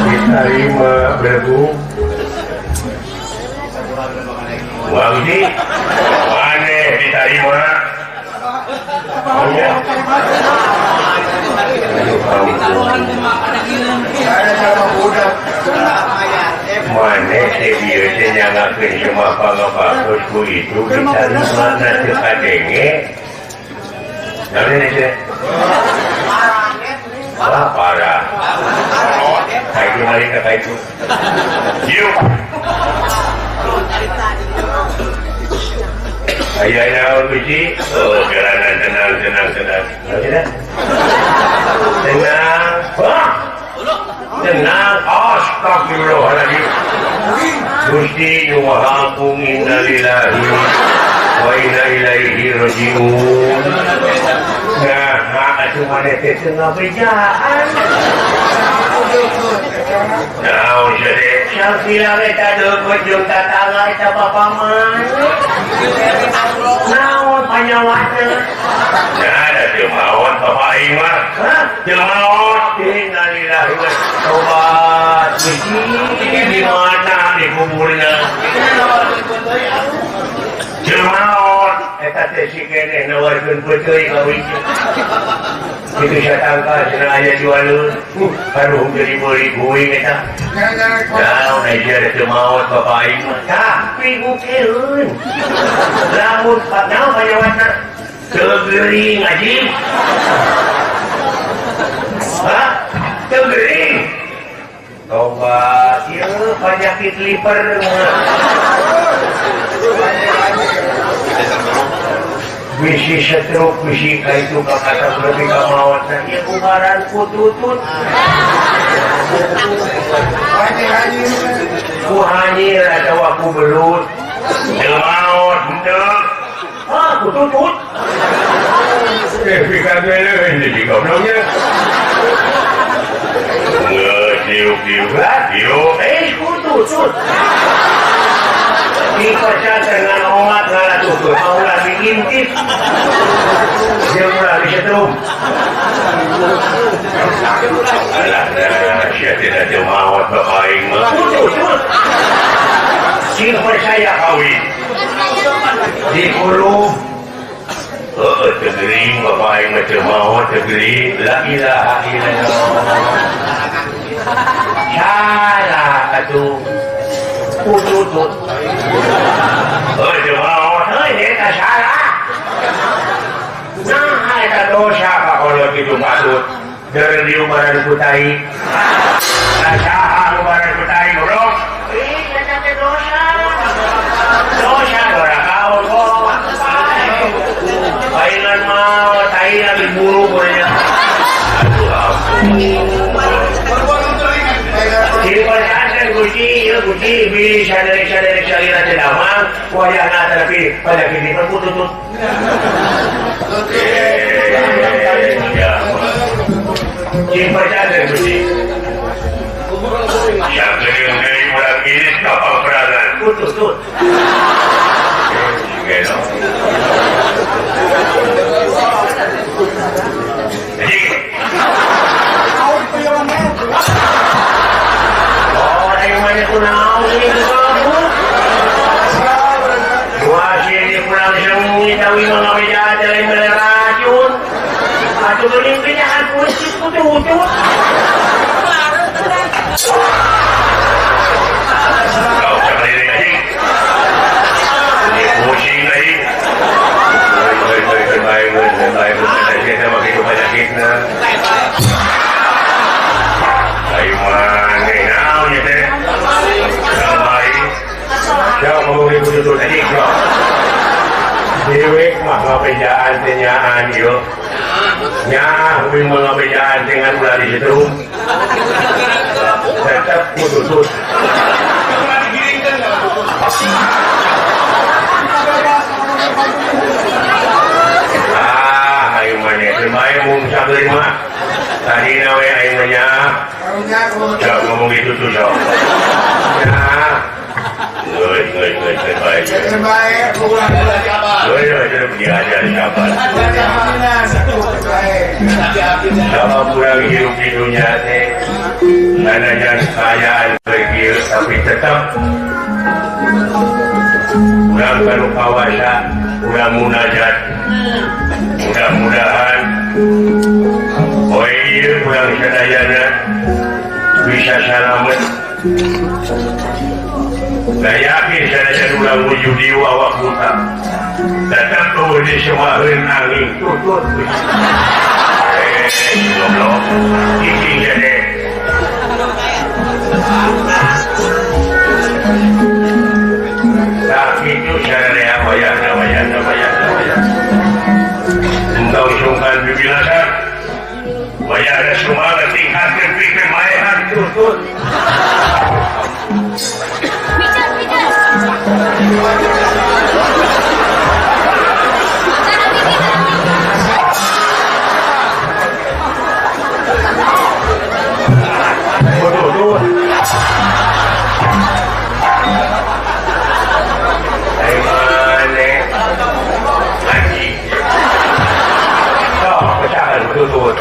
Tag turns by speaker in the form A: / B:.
A: diterima berbu wangi mana diterima mana dia nyalakan semua pangapakutku itu diterima nanti kadenge nanti ini wah parah kaitu malika kaitu yuk ayahnya biji jalanan tenang wah tenang astagfirullahaladzim Gusti nu Maha Agung innalillahi wa inna ilaihi rajiun. Nah, atuh maneh teh teu ngabejaan. Naon jadi syakila eta deukeut jeung tatangga eta bapaman. Naon panyawatna? Nah, teu maot bapak aing mah. Hah? Teu maot. Innalillahi wa tobat. Di mana di kuburna? Teu maot. Eta teh sikene nawarkeun peuceuy ka wicik. Itu satangka cenah aya jualun. Aduh jadi beli kuing eta. Naon aja teu maot bapak aing mah. Tapi ngukeun. Lamun naon panyawatna? Teu geuring anjing. Hah? Teu geuring. Tobat ieu penyakit liver. Bisi stroke, bisi kaitu kakata lebih kamawatan. Ia kubaran pututut. Ku hanyir atau aku belut. Jemaut, betul. Ah, pututut. Fikar bela ini di gobloknya. Tiup-tiup lah, tiup. Pututut. Dipercaya dengan omat ngalah tutup, mau lagi intip, dia mulai disetrum. Alah, saya tidak jemaat bapak aing mah. Tutup. Sing percaya kawin. Dikulub. Tegering bapak aing mah jemaat tegering. La ilaha illallah. Salah atuh. Pututut. Jemaat, eta salah. Nah, eta dosa Pak kalau gitu patut. Dari liubaran kutai. Nasaha liubaran kutai, bro. Eta teh dosa. Dosa ora kaon kok. Bainan mau tai lagi buru punya. Aduh ampun. Guci bisa dari syariat sedamang wayana tapi pada kini berputut. Percaya Guci. Siapa yang dari bulan ini kapal peranan putut. Tahu mana meja dari meracun, atau beli pinjaman kulit putut. Kau cari lagi. yuk. Ya, tapi mengabaikan dengan ulah di situ. Tetap kututut. Ayo mana, terbaik mungkin terima. Tadi nawe ayo mana. Jangan ngomong itu tuh so. Ya. Nggak terbaik.
B: Terbaik, pulang sabar.
A: Terus diajar sabar. Sama kurang hidup di dunia ini, ada yang kaya bergil, tapi tetap kurang kalau kawasan, kurang munajat, mudah-mudahan, kurang sadayana bisa selamat. Saya yakin saya ulang wujud di awak buta. Tetap kau di semua angin tutut. Goblok, ini jadi. Tapi itu cara wayang. Engkau sungkan bibilasan. Wayang ada semangat tingkatkan pikir mayan tutut. Betul.